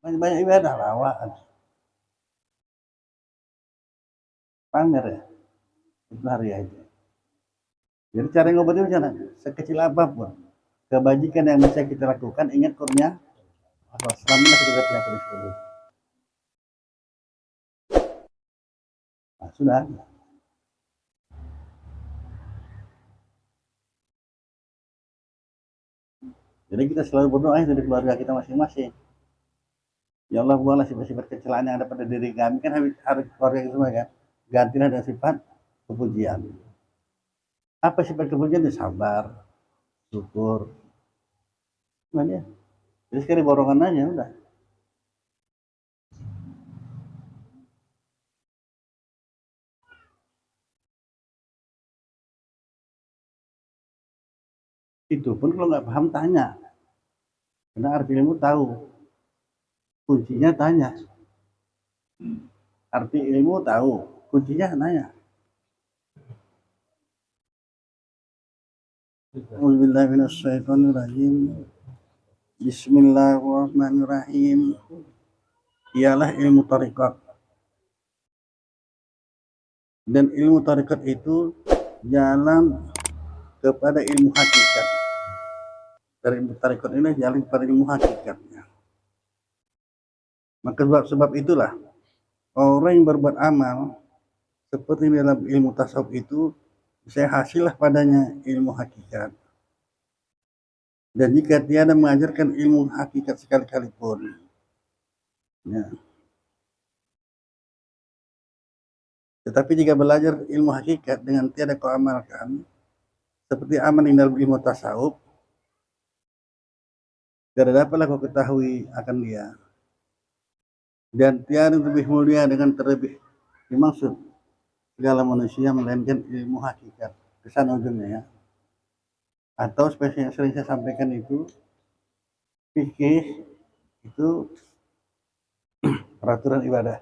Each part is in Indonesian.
banyak ibadah lawaan pamer ya itu hari aja. Jadi cara ngobatin cara sekecil apapun kebajikan yang bisa kita lakukan, ingat kurnia Allah selama kita tidak penyakit itu. Nah, sudah. Jadi kita selalu berdoa dari keluarga kita masing-masing. Ya Allah, buanglah sifat-sifat kecelakaan yang ada pada diri kami, kan harus keluarga kita semua kan. Gantilah dengan sifat kepujian. Apa sifat kepujian? Itu sabar, syukur. Nah, ya. Jadi sekali borongan aja udah. Itu pun kalau nggak paham tanya. Karena arti ilmu tahu. Kuncinya tanya. Arti ilmu tahu. Kuncinya nanya. Bismillahirrahmanirrahim. Ialah ilmu tarikat. Dan ilmu tarikat itu jalan kepada ilmu hakikat. Dari ilmu tarikat ini jalan kepada ilmu hakikatnya. Maka sebab itulah orang yang berbuat amal seperti dalam ilmu tasawuf itu bisa hasillah padanya ilmu hakikat. Dan jika tiada mengajarkan ilmu hakikat sekali-kali pun, ya. Tetapi jika belajar ilmu hakikat dengan tiada kau amalkan, seperti amal yang dalam ilmu tasawuf, tidak dapatlah kau ketahui akan dia. Dan tiada lebih mulia dengan terlebih dimaksud segala manusia melainkan ilmu hakikat. Kesana ujungnya ya. Atau seperti yang sering saya sampaikan itu, fikih itu peraturan ibadah.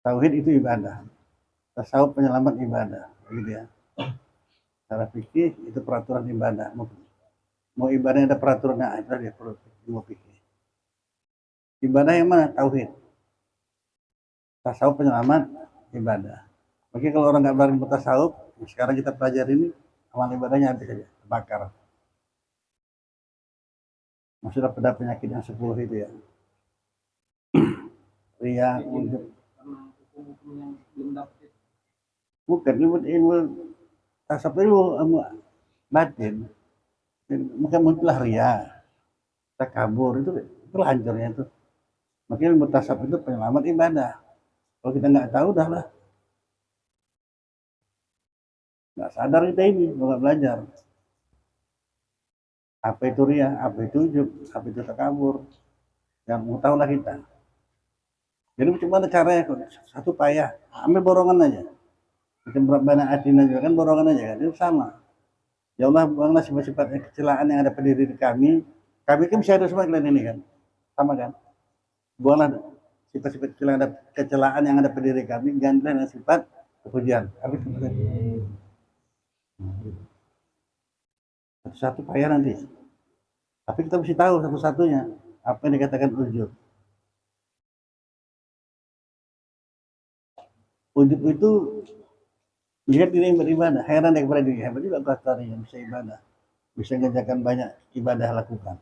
Tauhid itu ibadah. Tasawuf penyelamat ibadah. Gitu ya. Cara fikih itu peraturan ibadah. Mau ibadah ada peraturannya, itu dia perlu fikih. Ibadah yang mana? Tauhid. Tasawuf penyelamat ibadah. Oke, kalau orang nggak berani bertasawuf, sekarang kita pelajari ini amal ibadahnya habis saja, terbakar. Maksudnya pada penyakit yang 10 itu ya. Ria, ujub. Bukan ilmu tasawuf ilmu batin. Maka muncullah ria, takabur itu hancurnya itu. Makanya ilmu tasawuf itu penyelamat ibadah. Kalau kita nggak tahu, dah lah. Nggak sadar kita ini, nggak belajar. Apa itu ria, apa itu ujub, apa itu takabur. Yang mau tahu lah kita. Jadi bagaimana caranya? Satu payah, ambil borongan aja. Macam Rabbana atina juga kan borongan aja kan, itu sama. Ya Allah, buanglah sifat-sifat kecelakaan yang ada pada diri kami. Kami kan bisa ada semua kalian ini kan, sama kan? Buanglah sifat-sifat kecelakaan yang ada pada diri kami, gantilah dengan sifat kepujian. Satu-satu payah nanti. Tapi kita mesti tahu satu-satunya apa yang dikatakan ujub. Ujub itu lihat diri beribadah, heran kepada diri hebat juga kata yang bisa ibadah, bisa mengerjakan banyak ibadah lakukan.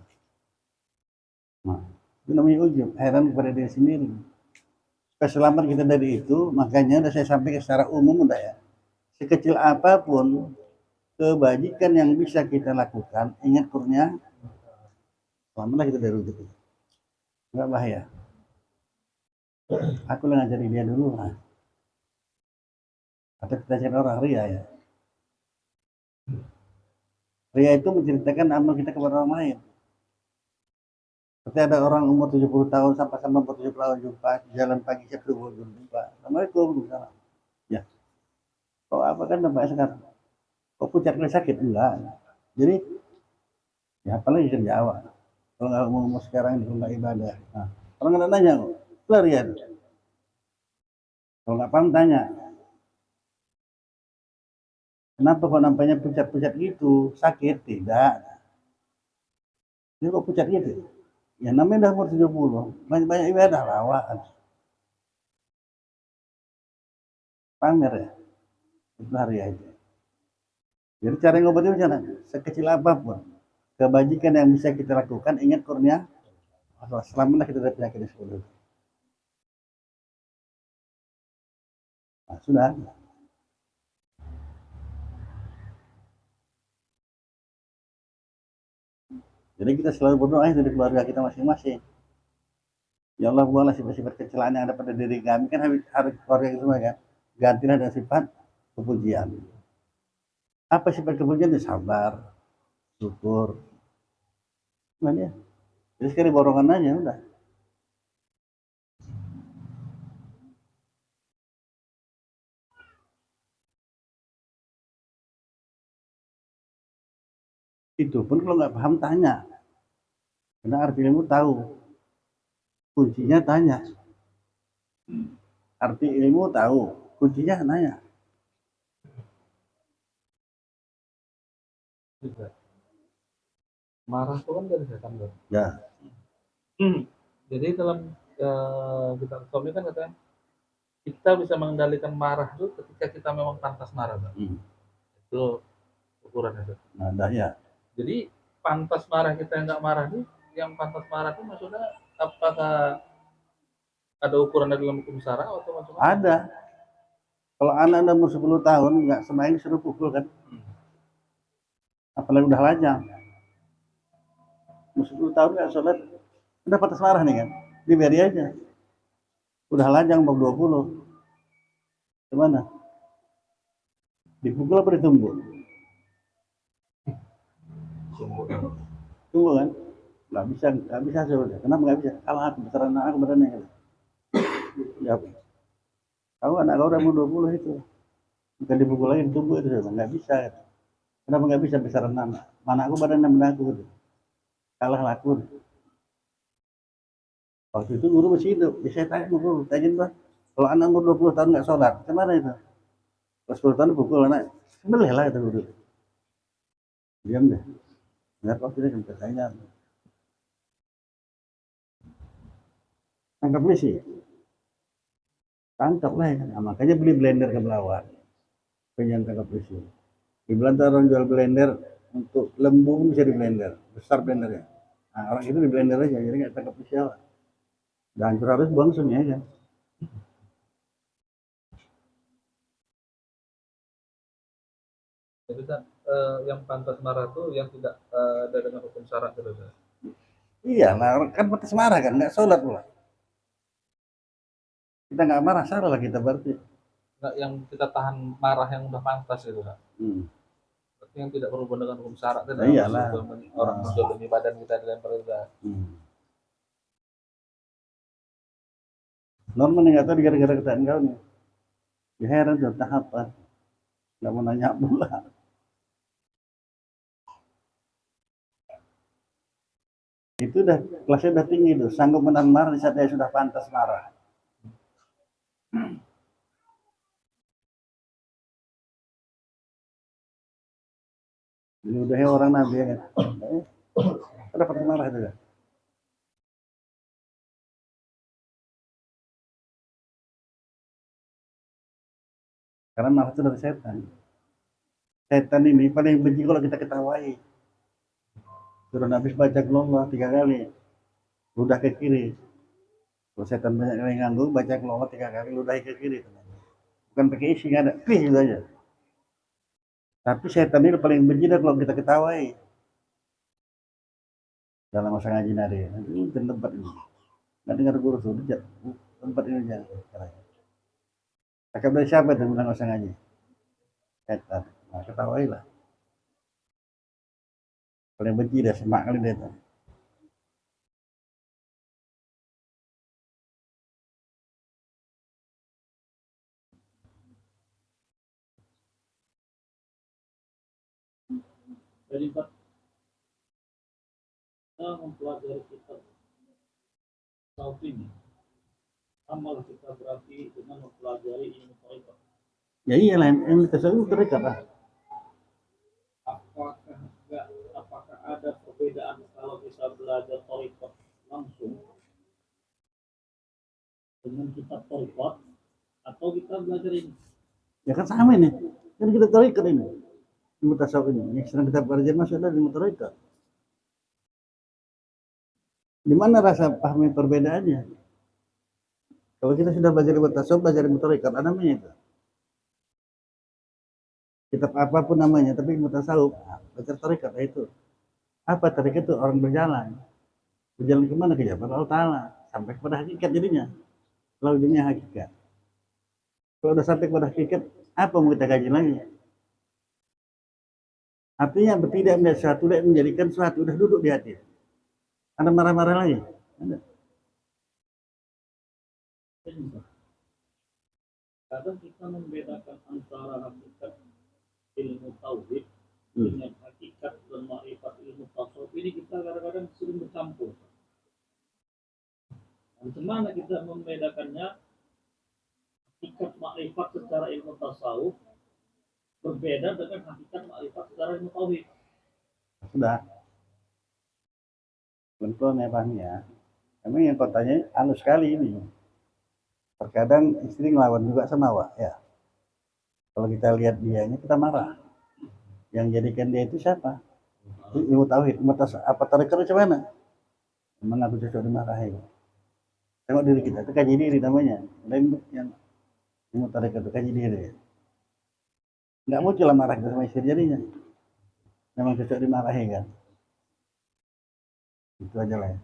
Nah, itu namanya ujub, heran kepada diri sendiri. Supaya selamat kita dari itu, makanya udah saya sampaikan secara umum udah ya. Sekecil apapun kebajikan yang bisa kita lakukan, ingat kurnia, selamatlah kita dari ujub itu. Enggak bahaya. Aku lah ngajari dia dulu lah. Atau kita cari orang ria ya. Ria itu menceritakan amal kita kepada orang lain. Seperti ada orang umur 70 tahun sampai umur 70 tahun jumpa, jalan pagi siap subuh jumpa. Assalamualaikum. Ya. Kok apa kan nampak sekarang? Kok puncaknya sakit? Enggak. Jadi, ya apalagi kerja awak. Kalau nggak mau sekarang di rumah ibadah. Nah, orang nggak nanya kok. Pelarian. Kalau nggak paham tanya. Kenapa kok nampaknya pucat-pucat gitu? Sakit? Tidak. Ini kok pucat gitu? Ya namanya udah umur 70, banyak-banyak ibadah lah awak. Pamer ya, itu hari aja. Jadi cara ngobatin macam mana? Sekecil apapun kebajikan yang bisa kita lakukan, ingat kurnia Allah. Selama kita dari penyakit seperti itu. Nah, sudah. Jadi kita selalu berdoa dari keluarga kita masing-masing. Ya Allah, buanglah sifat-sifat kecelakaan yang ada pada diri kami, kan harus keluarga kita semua kan. Gantilah dengan sifat kepujian. Apa sifat kepujian? Ya, sabar, syukur. Nah, ya. Jadi sekali borongan aja udah. Itu pun kalau nggak paham tanya. Karena arti ilmu tahu. Kuncinya tanya. Arti ilmu tahu. Kuncinya nanya. Marah itu kan dari setan, bro. Ya. Jadi dalam kita suami kan katanya kita bisa mengendalikan marah itu ketika kita memang pantas marah, bro. Itu ukuran itu. Nah, ya. Jadi pantas marah kita yang nggak marah nih, yang pantas marah itu maksudnya apakah ada ukuran dalam hukum syara atau macam-macam? Ada. Kalau anak umur 10 tahun nggak semain disuruh pukul kan. Apalagi udah lajang. Umur 10 tahun nggak sholat, udah pantas marah nih kan. Diberi aja. Udah lajang bab 20. Gimana? Dipukul apa ditumbuk? Tunggu kan? Nggak bisa suruh. Kenapa nggak bisa? Kalah aku, besar anak aku badannya kan. Ya, tahu anak kau udah umur 20 itu. Bukan dipukul lagi, ditumbuk itu. Nggak bisa. Kenapa nggak bisa besaran anak? Mana aku badannya mendaku gitu. Kalah laku. Waktu itu guru masih hidup. Ya saya tanya guru, tanya bah, kalau anak umur 20 tahun nggak sholat, gimana itu? Pas 10 tahun pukul anak, sembelih lah itu guru. Diam deh. Nggak waktu itu kan tanya. Tangkap sih. Tangkap lah ya. Nah, makanya beli blender ke Belawan. Pengen tangkap polisi. Di Belanda orang jual blender untuk lembu bisa di blender, besar blendernya. Nah, orang itu di blender aja, jadi nggak tangkap polisi lah. Dan harus buang sunyi aja. Jadi kan yang pantas marah itu yang tidak ada dengan hukum syara gitu. Iya, nah kan pantas marah kan, nggak sholat pula. Kita nggak marah, salah lah kita berarti. Nggak yang kita tahan marah yang udah pantas gitu kan. Berarti yang tidak berhubungan dengan hukum syara itu Iyalah. orang menzalimi badan kita dilempar juga. Normal nih nggak tahu gara-gara ketaan kau nih. Ya heran tuh tahapan. Nggak mau nanya pula. Itu udah kelasnya udah tinggi tuh, sanggup menahan marah di saat dia sudah pantas marah. Ini udah orang nabi ya kan. Ada pantas marah itu kan. Karena marah itu dari setan. Setan ini paling benci kalau kita ketawain. Suruh habis baca kelomba 3 kali. Ludah ke kiri. Kalau setan banyak kali nganggu, baca kelomba 3 kali, ludah ke kiri. Bukan pakai isi, nggak ada. Klik gitu aja. Tapi setan ini paling benci kalau kita ketawain. Dalam masa ngaji nari. Ini tempat ini. Nggak dengar guru tuh. Tempat ini aja. Cakap dari siapa itu bilang masa ngaji? Setan. Nah, ketawailah. Paling benci dia, semak kali dia tuh. Jadi kita mempelajari kitab Tauhid ini, amal kita berarti dengan mempelajari ilmu tauhid. Ya iyalah, yang tasawuf terdekat lah. Apakah ada perbedaan kalau bisa belajar tauhid langsung dengan kitab Taurat atau kita belajar ini? Ya kan sama ini. Kan kita tarekat ini. Ilmu tasawuf ini. Yang sedang kita pelajari masuk adalah ilmu tarekat. Di mana rasa pahami perbedaannya? Kalau kita sudah belajar ilmu tasawuf, belajar ilmu tarekat, ada namanya itu. Kitab apapun namanya, tapi ilmu tasawuf, belajar tarekat itu. Apa tarekat itu? Orang berjalan. Berjalan kemana? Ke jalan Allah Ta'ala. Sampai kepada hakikat jadinya. Lalu jadinya hakikat. Kalau udah sampai kepada hakikat, apa mau kita kaji lagi? Artinya tidak melihat sesuatu, tidak menjadikan sesuatu, udah duduk di hati. Ada marah-marah lagi? Ada. Kadang kita membedakan antara hakikat ilmu tauhid dengan hakikat dan ma'rifat ilmu tasawuf ini kita kadang-kadang sering bercampur. Bagaimana kita membedakannya? Hakikat ma'rifat secara ilmu tasawuf berbeda dengan hakikat ma'rifat secara ilmu tauhid. Sudah. Betul ya Bang ya. Emang yang kotanya halus sekali ini. Terkadang istri ngelawan juga sama Wak ya. Kalau kita lihat dianya kita marah. Yang jadikan dia itu siapa? Ilmu tauhid, ilmu tasawuf. Apa tarekat macam mana? Memang aku cocok dimarahi. Tengok diri kita, itu kaji diri namanya. Lain yang ilmu tarekat itu kaji diri. Nggak muncul lah marah kita sama istri jadinya. Memang cocok dimarahi kan. Itu aja lah ya.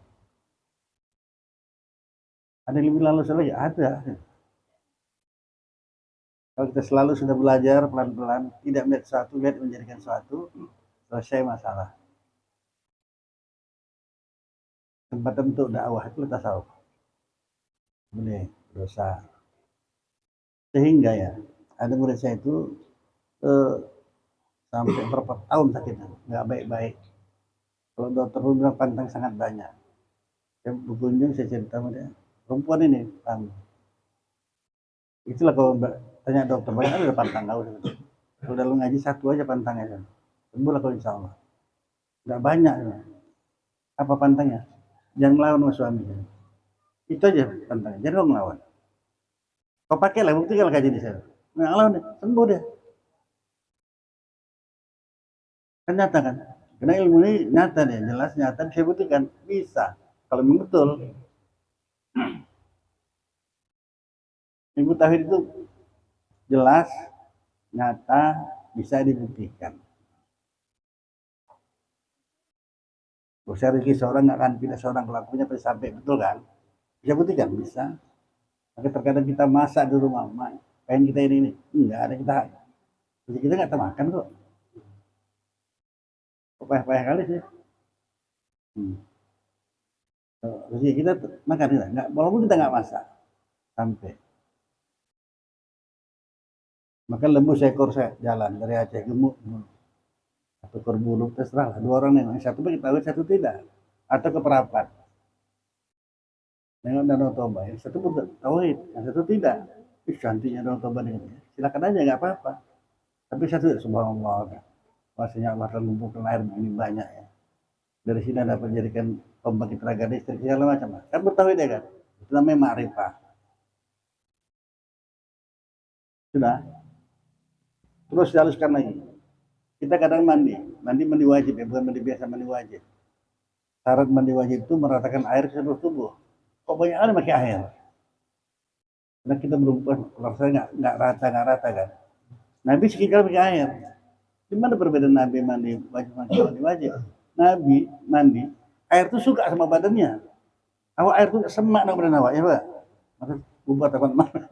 Ada yang lebih halus lagi? Ada. Kalau kita selalu sudah belajar pelan-pelan, tidak melihat sesuatu, lihat menjadikan sesuatu, selesai masalah. Tempat untuk dakwah itu tasawuf. Boleh, dosa. Sehingga ya, ada murid saya itu sampai berapa tahun sakitnya, nggak baik-baik. Kalau dokter bilang pantang sangat banyak. Saya berkunjung, saya cerita sama dia, perempuan ini, paham. Itulah kalau tanya dokter, banyak ada pantang kau. Kalau udah lu ngaji satu aja pantangnya. Sembuh lah kalau insya Allah. Nggak banyak. Apa pantangnya? Jangan lawan sama suaminya. Itu aja pantangnya, jangan kau ngelawan. Kau pakai lah, bukti kalau kaji di sana. Nggak lawan deh, sembuh deh. Kan nyata kan? Karena ilmu ini nyata deh, jelas nyata, bisa buktikan. Bisa. Kalau memang betul. Ilmu tauhid itu jelas, nyata, bisa dibuktikan. Bisa rezeki seorang nggak akan pindah seorang pelakunya pasti sampai, betul kan? Bisa buktikan, bisa. Maka terkadang kita masak di rumah, pengen kita ini, enggak ada kita. Jadi kita nggak termakan kok. Payah-payah kali sih. Rezeki kita makan kita, nggak, walaupun kita nggak masak sampai. Maka lembu seekor saya jalan dari Aceh gemuk, atau berbulu terserah lah. Dua orang yang satu bagi tahu, satu tidak, atau keperapat. Nengok Danau Toba, yang satu pun tauhid, yang satu tidak. Cantiknya Danau Toba ini. Silakan aja, nggak apa-apa. Tapi satu subhanallah, masanya Allah terlumpukkan air begini banyak ya. Dari sini dapat menjadikan pembangkit tenaga listrik segala macam. Kan bertauhid ya kan? Itu namanya ma'rifah. Sudah. Terus dihaluskan lagi. Kita kadang mandi wajib ya, bukan mandi biasa, mandi wajib. Syarat mandi wajib itu meratakan air ke seluruh tubuh. Kok banyak orang pakai air? Karena kita berubah, kalau saya nggak rata kan. Nabi sekali pakai air. Di mana perbedaan Nabi mandi wajib mandi wajib? Nabi mandi, air itu suka sama badannya. Awak air itu semak nak badan awak ya Pak. Maka buat apa mana?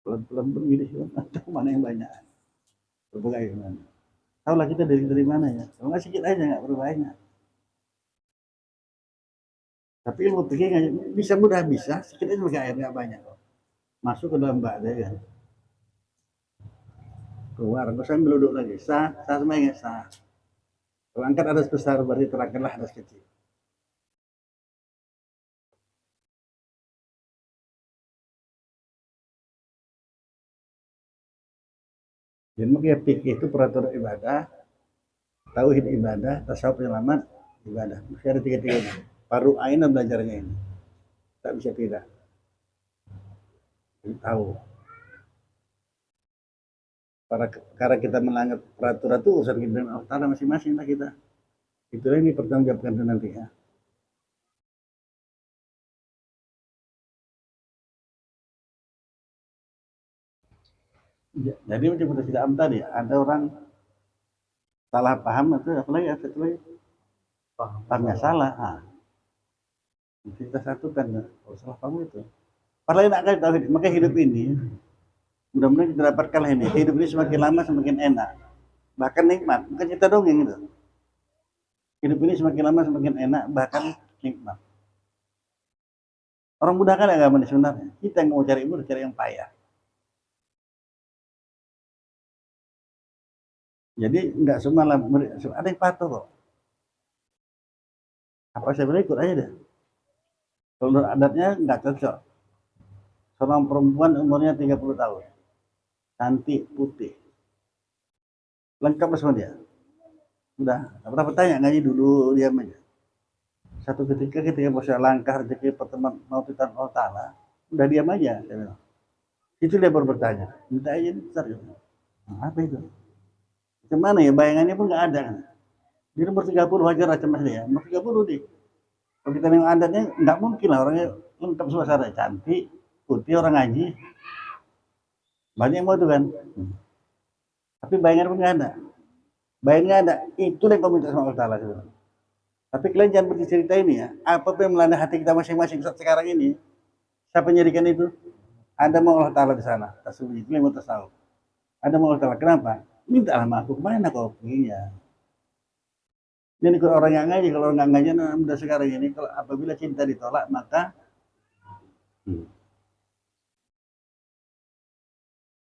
Pelan-pelan begini, mana yang banyak? Berbagai mana? Tahulah kita dari mana ya? Kalau nggak sedikit aja nggak perlu banyak. Tapi ilmu fikih bisa mudah bisa, sedikit aja pakai air nggak banyak kok. Masuk ke dalam bak aja kan. Keluar, terus sambil duduk lagi. Sah semuanya sah. Kalau angkat adas besar berarti terangkanlah adas kecil. Jadi makanya fikih itu peraturan ibadah, tauhid ibadah, tasawuf penyelamat ibadah. Mesti ada tiga-tiganya. Baru Aina belajarnya ini. Tak bisa tidak. Jadi tahu. Karena kita melanggar peraturan itu urusan kita dengan Allah Ta'ala masing-masing lah kita. Itulah yang dipertanggungjawabkan nanti ya. Jadi macam kita tidak tadi, ada orang salah paham itu apalagi pahamnya salah. Nah, kita satukan kalau salah paham itu. Padahal enak kali tauhid. Maka hidup ini mudah-mudahan kita dapatkan ini. Hidup ini semakin lama semakin enak. Bahkan nikmat. Bukan kita dongeng itu. Hidup ini semakin lama semakin enak, bahkan nikmat. Orang mudah kan agama ini sebenarnya. Kita yang mau cari mudah, cari yang payah. Jadi enggak semua lah, ada yang patuh kok. Apa saya bilang ikut aja deh. Kalau adatnya enggak cocok. Seorang perempuan umurnya 30 tahun. Cantik, putih. Lengkap semua dia. Udah, pernah bertanya ngaji dulu diam aja. Satu ketika bisa langkah rezeki pertemuan mau kita Allah Ta'ala, udah diam aja. Saya bilang. Itu dia baru bertanya. Minta aja besar. Apa itu? Gimana ya bayangannya pun nggak ada. Di umur 30 wajar lah cemas dia. Umur 30 deh. Kalau kita nengok adatnya nggak mungkin lah orangnya lengkap suasana cantik, putih orang ngaji. Banyak yang mau itu kan. Tapi bayangan pun nggak ada. Bayangan nggak ada. Itu yang kau minta sama Allah Ta'ala. Tapi kalian jangan bercerita ini ya. Apa yang melanda hati kita masing-masing saat sekarang ini. Siapa nyarikan itu? Ada mau Allah Ta'ala di sana. Tasawuf itu yang mau tasawuf. Ada mau Allah Ta'ala. Kenapa? Minta sama aku. Kemana kau perginya? Ini kalau orang yang ngaji, kalau orang nggak ngaji, nah, mudah sekarang ini, kalau apabila cinta ditolak, maka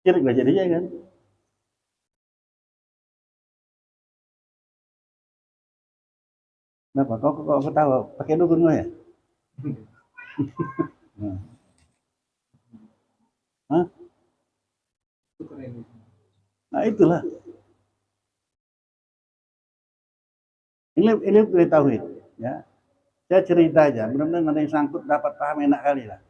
syirik lah jadinya kan. Kenapa? Kau tahu? Pakai dukun kau ya? Hah? Nah itulah. Ini dari tauhid. Ya. Saya cerita aja, benar-benar ada yang sangkut dapat paham enak kali lah.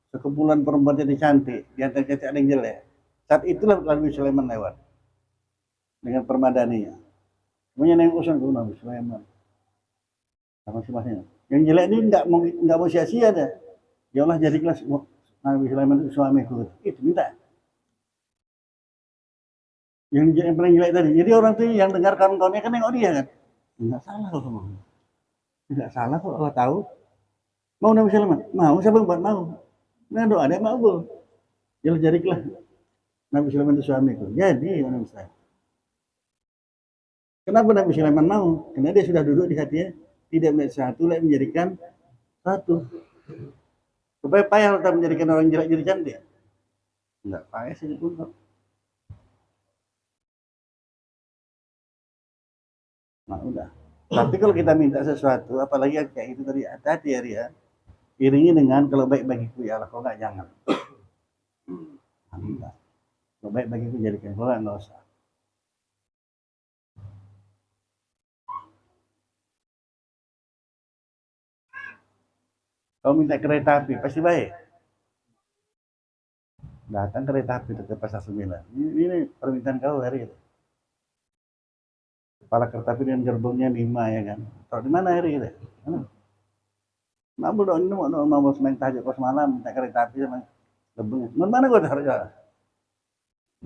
Sekumpulan perempuan jadi cantik, di antara cantik ada yang jelek. Saat itulah Nabi Sulaiman lewat dengan permadaninya. Semuanya yang usul ke Nabi Sulaiman. Sama masing-masing. Yang jelek ini nggak mau sia-sia deh. Ya Allah jadi kelas Nabi Sulaiman itu suamiku. Itu minta. Yang paling jelek tadi. Jadi orang tuh yang dengar kawan-kawannya kan nengok dia kan. Enggak salah kok ngomong. Enggak salah kok Allah tahu. Mau Nabi Sulaiman? Mau, siapa yang buat mau? Nah doa dia mau. Ya jadi kelas Nabi Sulaiman itu suamiku. Jadi Nabi Sulaiman. Kenapa Nabi Sulaiman mau? Karena dia sudah duduk di hatinya tidak melihat satu lagi menjadikan satu. Supaya payah tetap menjadikan orang jelek jadi cantik. Enggak payah sih pun kok. Nah udah. Tapi kalau kita minta sesuatu, apalagi kayak itu tadi hati-hati ya Ria. Iringi dengan kalau baik bagiku ya Allah, kalau enggak jangan. Nah, kalau baik bagiku jadikan, kalau enggak usah. Kalau minta kereta api pasti baik. Datang kereta api ke Pasar Sembilan. Ini permintaan kau hari itu. Kepala kereta api dengan gerbongnya 5 ya kan. Tahu di mana hari itu? Mampu dong ini mau semain tajuk kos malam minta kereta api sama gerbongnya. Mana gua harus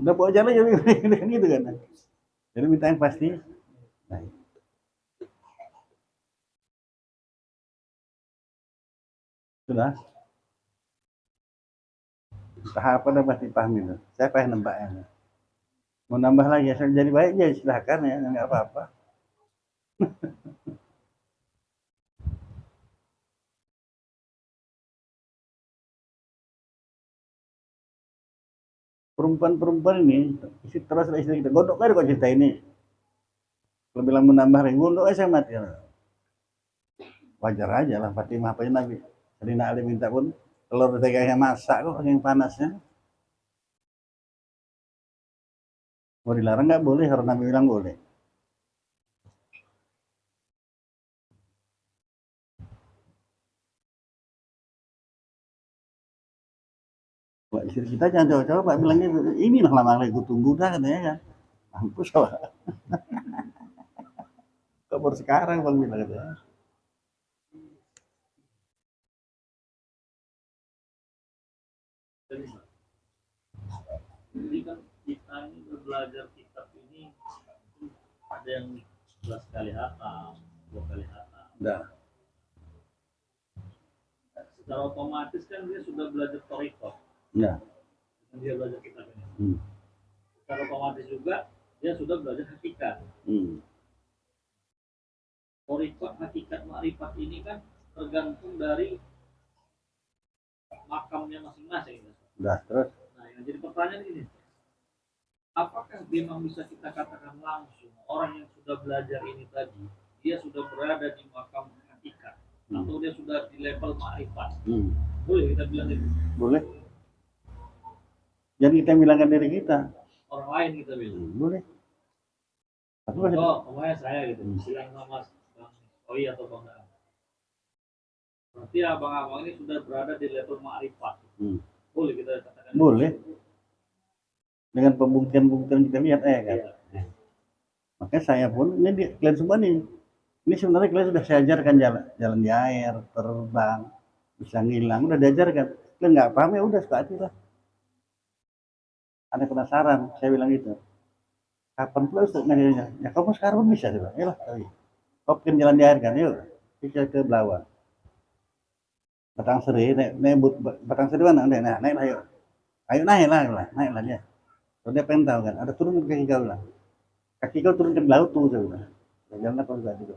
udah bawa jalan jadi gitu kan. Jadi minta yang pasti. Nah, sudah. Tahapan udah pasti paham itu. Saya paham nembaknya. Mau nambah lagi asal jadi baik ya silahkan ya nggak apa-apa. Perempuan-perempuan ini isi terus istri kita gondok aja kok cerita ini. Kalau bilang menambah lagi gondok aja mati. Wajar aja lah Fatimah apa Nabi. Serina Ali minta pun telur tegangnya masak kok yang panasnya. Mau dilarang nggak boleh karena Nabi bilang boleh. Buat istri kita jangan coba-coba bilangnya inilah lama lagi gue tunggu dah katanya kan. Mampus lah. Kok baru sekarang bang bilang katanya. Jadi kan kita ini belajar kitab ini ada yang 11 kali hatam, 2 kali hatam. Udah. Secara otomatis kan dia sudah belajar toriko. Ya. Dia belajar kitab ini. Secara otomatis juga dia sudah belajar hakikat. Toriko, hakikat, ma'rifat ini kan tergantung dari makamnya masing-masing. Udah terus. Nah, yang jadi pertanyaan ini, apakah memang bisa kita katakan langsung orang yang sudah belajar ini tadi, dia sudah berada di makam hakikat, atau dia sudah di level ma'rifat? Boleh kita bilang itu? Boleh. Jangan kita bilangkan diri kita. Orang lain kita bilang. Boleh. Aku Pokoknya saya gitu, bilang sama Bang Oi atau Bang Daan. Berarti abang-abang ini sudah berada di level ma'rifat. Boleh kita katakan? Boleh. Dengan pembuktian-pembuktian kita lihat kan. Iya. Makanya saya pun ini kalian semua nih. Ini sebenarnya kalian sudah saya ajarkan jalan di air, terbang, bisa ngilang, udah diajarkan. Kalian nggak paham ya udah suka hati lah. Ada penasaran, saya bilang gitu. Kapan pula Ustaz ngajarnya? Ya kamu sekarang pun bisa sih, Bang. Yalah, kau bikin jalan di air kan, yuk. Kita ke Belawan. Batang Seri, Batang Seri mana? Nah, naiklah yuk. Ayo naiklah dia. Kalau dia pengen tahu kan, ada turun ke kaki kau lah. Kaki kau turun ke laut tuh, saya bilang. Jangan apa juga gitu.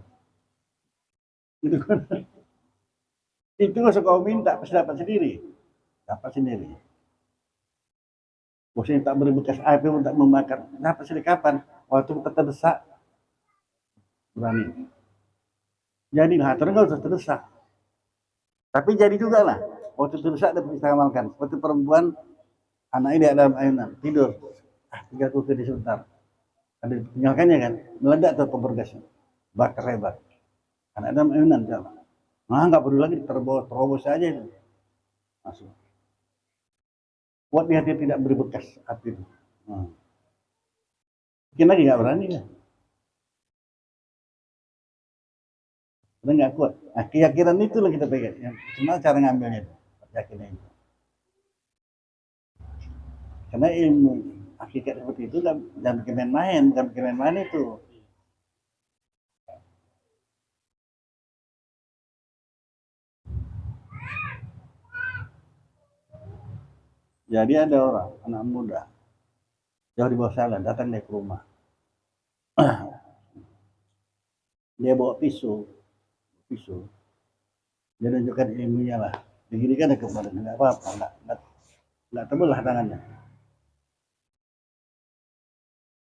Gitu kan. Itu nggak usah kau minta, pasti dapat sendiri. Dapat sendiri. Bosnya tak beri bekas api untuk membakar. Dapat sendiri kapan? Waktu kita terdesak. Berani. Jadi aturan nggak usah terdesak. Tapi jadi juga lah. Waktu terdesak dapat kita amalkan. Seperti perempuan, anak ini ada dalam ayunan, tidur. Tinggal kuku di sebentar. Ada tinggalkannya kan, meledak tuh kompor gasnya. Bakar hebat. Anak dalam ayunan jalan. Nah, nggak perlu lagi terobos aja itu. Masuk. Buat dia tidak beri bekas api itu. Mungkin lagi nggak berani kan. Karena nggak kuat. Nah, keyakinan itu lah kita pegang. Yang cuma cara ngambilnya itu. Keyakinan itu. Karena ilmu hakikat seperti itu jangan bikin main-main, bukan bikin main-main itu. Jadi ada orang, anak muda, jauh di bawah sana, datang dia ke rumah. Dia bawa pisau. Dia tunjukkan ilmunya lah. Diginikan ke badan, nggak apa-apa, nggak tebelah tangannya.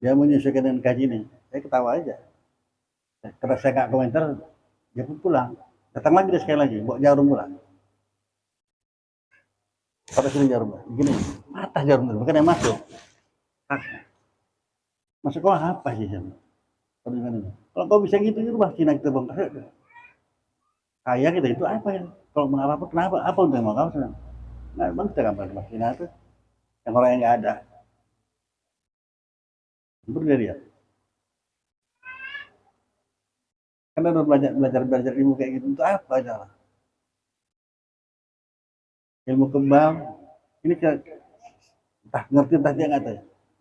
Dia menyesuaikan dengan kaji ini. Saya ketawa aja. Karena saya nggak komentar, dia pun pulang. Datang lagi dia sekali lagi, bawa jarum pula. Pada sini jarum, begini, patah jarum itu, bukan yang masuk. Masuk kau apa sih? Kalau kau bisa gitu, itu rumah Cina kita bongkar. Kaya kita itu apa ya? Kalau mau apa kenapa? Apa untuk mau kau senang? Nah, bang kita gambar rumah Cina itu, yang orang yang nggak ada. Bener dia. Karena udah belajar ilmu kayak gitu untuk apa aja? Ilmu kebal, ini entah ngerti entah dia nggak tahu.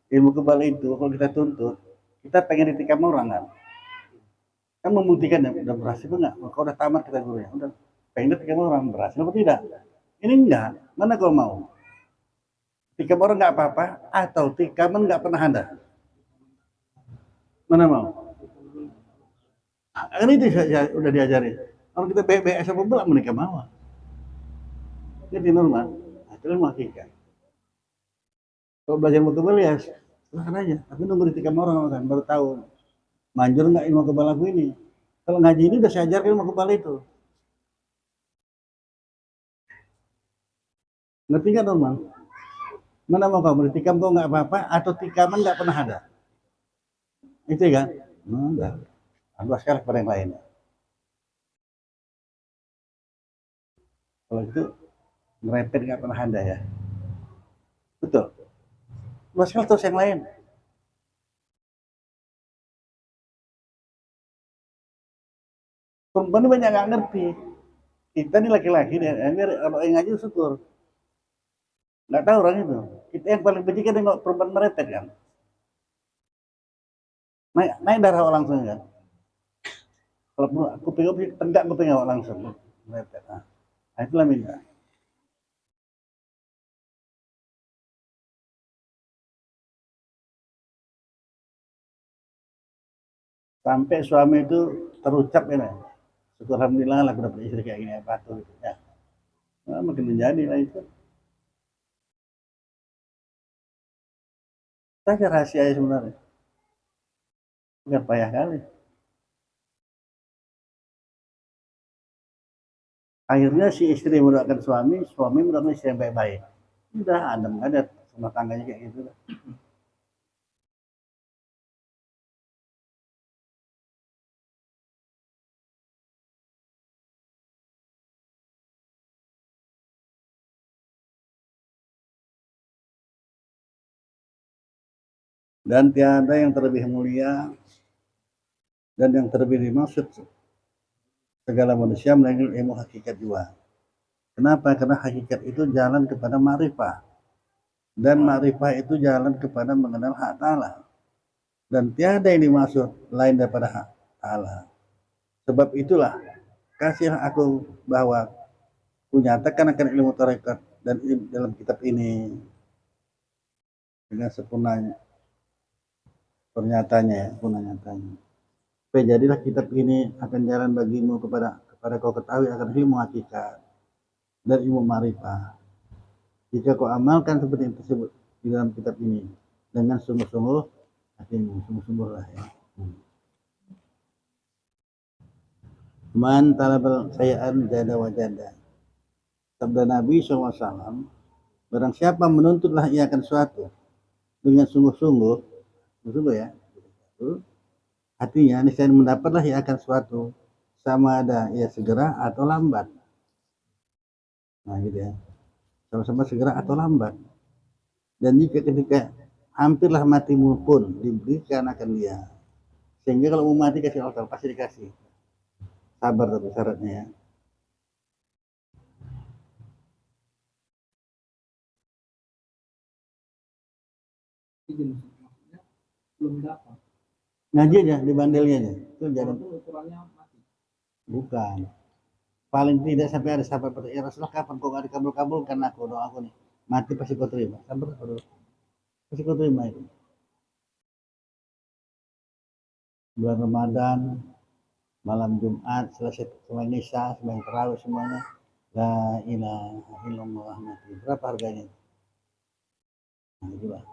Ilmu kebal itu kalau kita tuntut, kita pengen ditikam orang kan. Kan membuktikan ya, udah berhasil enggak? Kalau udah tamat kita gurunya, udah pengen ditikam orang berhasil apa tidak? Ini enggak, mana kau mau? Tikam orang nggak apa-apa, atau tikaman nggak pernah ada? Mana mau? Ini udah diajari. Kalau kita BBS apa belak menikah mau? Jadi normal, itu kan hakikat. Kalau belajar ilmu kebal ya silahkan aja, tapi nunggu ditikam orang kan baru tahu manjur nggak ilmu kebal aku ini. Kalau ngaji ini udah saya ajarkan ilmu kebal itu. Ngerti nggak normal? Mana mau kamu ditikam kok nggak apa-apa atau tikaman nggak pernah ada? Itu kan? Enggak. Aku sekarang kepada yang lain. Kalau itu ngerepet nggak pernah ada ya. Betul. Luas sekali terus yang lain. Perempuan ini banyak nggak ngerti. Kita nih laki-laki nih, ini kalau yang ngaji syukur. Nggak tahu orang itu. Kita yang paling benci kan tengok perempuan meretet kan. Naik darah langsung kan. Kalau aku pengen tegak, aku pengen langsung meretet. Nah, itulah minta. Sampai suami itu terucap ya, syukur alhamdulillah lah aku dapat istri kayak gini apa tuh gitu ya. Nah, makin menjadi lah itu. Saja rahasia sebenarnya. Bukan payah kali. Akhirnya si istri mendoakan suami, suami mendoakan istri yang baik-baik. Udah adem ada rumah tangganya kayak gitu. Dan tiada yang terlebih mulia dan yang terlebih dimaksud segala manusia melainkan ilmu hakikat jiwa. Kenapa? Karena hakikat itu jalan kepada ma'rifah. Dan ma'rifah itu jalan kepada mengenal hak ta'ala. Dan tiada yang dimaksud lain daripada hak ta'ala. Sebab itulah, kasihlah aku bahwa kunyatakan akan ilmu tarekat dan dalam kitab ini dengan sempurnanya pernyataannya, sempurna nyatanya. Supaya jadilah kitab ini akan jalan bagimu kepada kau ketahui akan ilmu hakikat dan ilmu ma'rifah. Jika kau amalkan seperti yang tersebut di dalam kitab ini dengan sungguh-sungguh hatimu, sungguh-sungguhlah ya. Man talabal sayaan jada wajada. Sabda Nabi SAW, barang siapa menuntutlah ia akan suatu dengan sungguh-sungguh ya, artinya niscaya mendapatlah ia akan suatu, sama ada ia segera atau lambat. Nah gitu ya, sama-sama segera atau lambat. Dan jika ketika hampirlah matimu pun diberikan akan dia, sehingga kalau mau mati kasih Allah pasti dikasih. Sabar tapi syaratnya ya. Maksudnya belum dapat. Ngaji aja di bandelnya aja. Itu jangan. Ukurannya mati. Bukan. Paling tidak sampai ada sahabat berkata, ya Rasulullah kapan kau gak dikabul-kabulkan aku doa aku nih. Mati pasti kau terima. Sabar dulu. Pasti kau terima itu. Bulan Ramadan, malam Jumat, selesai sembahyang Isya, sembahyang tarawih semuanya. La ilaha illallah. Berapa harganya? Nah, itulah.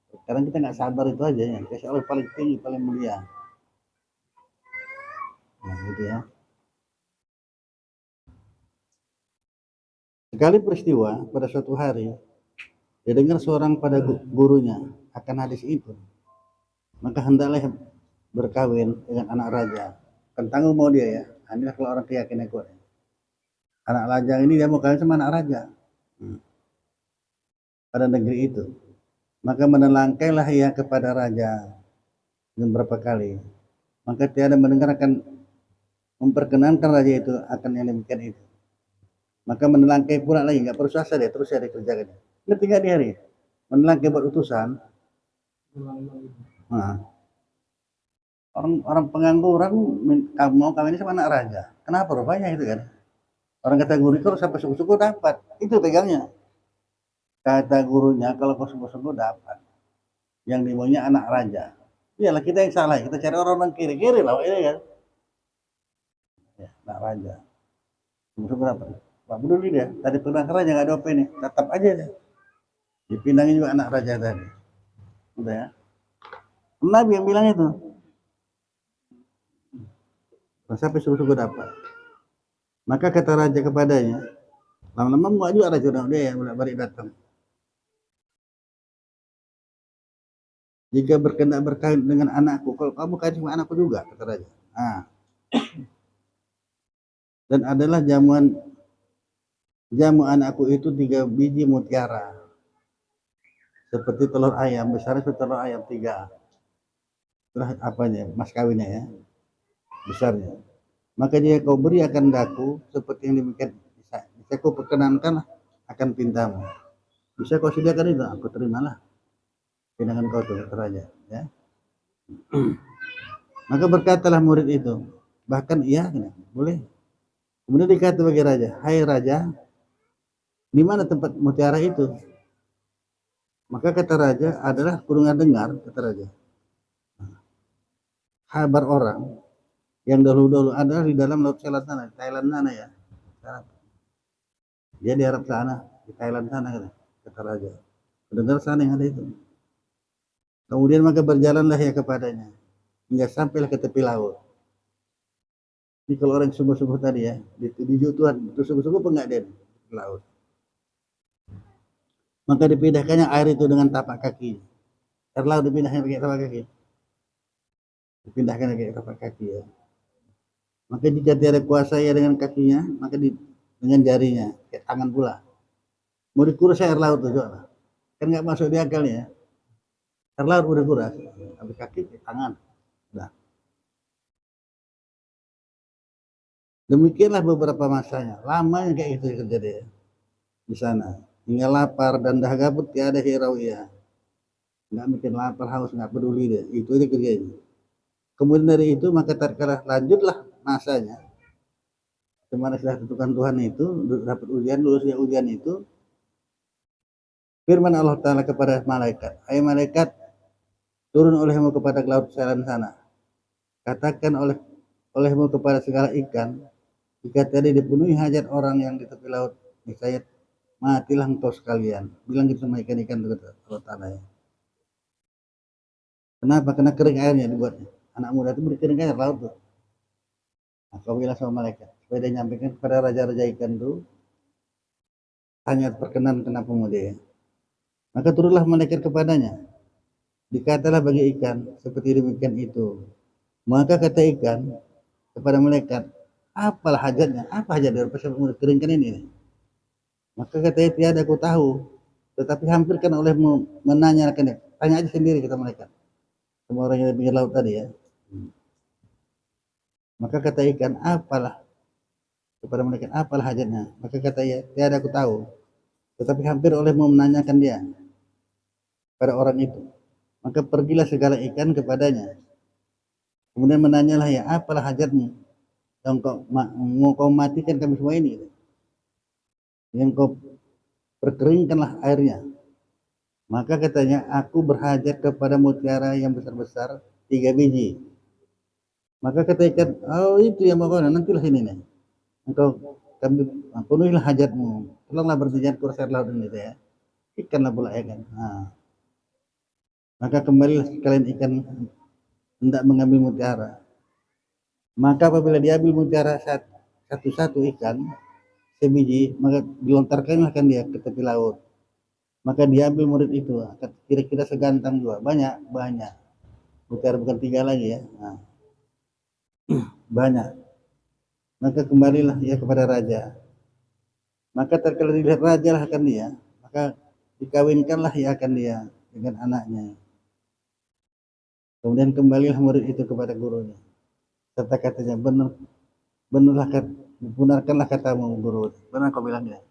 Sekarang kita nggak sabar itu aja ya. Kasih Allah paling tinggi, paling mulia. Nah, gitu ya. Sekali peristiwa pada suatu hari, dia dengar seorang pada gurunya akan hadis itu. Maka hendaklah berkawin dengan anak raja. Kan tanggung mau dia ya. Inilah kalau orang keyakinan kuat. Anak lajang ini dia mau kawin sama anak raja. Pada negeri itu. Maka menelangkailah ia kepada raja dengan berapa kali. Maka tiada mendengar akan memperkenankan raja itu akan yang demikian itu. Maka menelangkai pula lagi, nggak perlu swasta dia, terus dia dikerjakan. Ngerti nggak di hari? Menelangkai buat utusan. Nah, orang pengangguran mau kawin sama anak raja. Kenapa rupanya itu kan? Orang kata guru kalau sampai suku-suku dapat, itu pegangnya. Kata gurunya kalau kau sungguh-sungguh dapat. Yang dimaunya anak raja. Iyalah kita yang salah, kita cari orang kiri-kiri lah ini kan. Ya, anak raja. Sungguh-sungguh dapat. Pak peduli dia, tadi pernah raja nggak ada apa ini, tetap aja deh. Dipindahnya juga anak raja tadi. Udah ya. Nabi yang bilang itu. Sampai sungguh-sungguh dapat. Maka kata raja kepadanya, lama-lama muak juga raja dia yang balik datang. Jika berkenan berkawin dengan anakku, kalau kamu kawin sama anakku juga, kata raja. Nah. Dan adalah jamu anakku itu 3 biji mutiara. seperti telur ayam, besarnya seperti telur ayam 3. Itulah apanya, mas kawinnya ya, besarnya. Maka jika kau beri akan daku seperti yang demikian, bisa kau perkenankan akan pintamu. Bisa kau sediakan itu, aku terimalah pinangan kau tuh raja, ya. Maka berkatalah murid itu, bahkan iya, boleh. Kemudian dikata bagi raja, hai raja, di mana tempat mutiara itu? Maka kata raja, adalah kurungan dengar, kata raja, kabar orang yang dahulu-dahulu adalah di dalam laut Thailand sana ya. Dia di Arab sana, di Thailand sana, kata raja. Mendengar sana yang ada itu. Kemudian maka berjalanlah ya kepadanya, hingga sampailah ke tepi laut. Ini kalau orang sungguh-sungguh tadi ya, dituju Tuhan, itu sungguh-sungguh apa enggak dia di laut. Maka dipindahkannya air itu dengan tapak kaki. Air laut dipindahkan pakai tapak kaki. Dipindahkan pakai tapak kaki ya. Maka jika tiada kuasa ya dengan kakinya, maka dengan jarinya, kayak tangan pula. Mau dikuras air laut tuh, coba. Kan nggak masuk di akalnya ya. Air laut udah kuras, habis kaki, tangan. Udah. Demikianlah beberapa masanya, lamanya kayak itu terjadi ya, di sana. Hingga lapar dan dahaga pun tiada hirau ya. Nggak mikir lapar, haus, nggak peduli dia. Itu aja kerjanya. Kemudian dari itu maka tatkala lanjutlah masanya. Kemana sudah tentukan Tuhan itu, dapat ujian, lulus ya ujian itu. Firman Allah Ta'ala kepada malaikat, hai malaikat, turun olehmu kepada laut sana. Katakan olehmu kepada segala ikan, jika tadi dipenuhi hajat orang yang di tepi laut, niscaya matilah engkau sekalian. Bilang gitu sama ikan-ikan itu Allah Ta'ala ya. Kenapa? Karena kering airnya dibuatnya. Anak muda itu beri kering air laut tuh. Nah, kau bilang sama malaikat, supaya dia nyampaikan kepada raja-raja ikan itu, hanya perkenan kenapa mau dia. Maka turunlah malaikat kepadanya. Dikatalah bagi ikan, seperti demikian itu. Maka kata ikan kepada malaikat, apalah hajatnya? Apa hajat dari pasal keringkan ini? Maka katanya tiada aku tahu, tetapi hampir kan olehmu menanyakan, tanya aja sendiri kata malaikat. Semua orang yang di pinggir laut tadi ya. Maka kata ikan, apalah kepada malaikat, apalah hajatnya? Maka katanya tiada aku tahu, tetapi hampir olehmu menanyakan dia pada orang itu. Maka pergilah segala ikan kepadanya. Kemudian menanyalah ya, apalah hajatmu? Yang mau kau matikan kami semua ini? Yang kau perkeringkanlah airnya. Maka katanya, aku berhajat kepada mutiara yang besar-besar 3 biji. Maka kata ikan, oh itu yang mau kau, nantilah ini nih. Engkau kami penuhilah hajatmu. Tolonglah bertinjau kurang air laut ini ya. Ikanlah pula ya kan. Nah. Maka kembalilah sekalian ikan hendak mengambil mutiara. Maka apabila diambil mutiara satu-satu ikan sebiji, maka dilontarkanlah kan dia ke tepi laut. Maka diambil murid itu, kira-kira segantang juga, banyak. Mutiara bukan 3 lagi ya. Nah, banyak. Maka kembalilah ia kepada raja. Maka tatkala dilihat raja lah akan dia, maka dikawinkanlah ia akan dia dengan anaknya. Kemudian kembalilah murid itu kepada gurunya. Serta katanya, benarkanlah katamu guru. Benar kau bilangnya.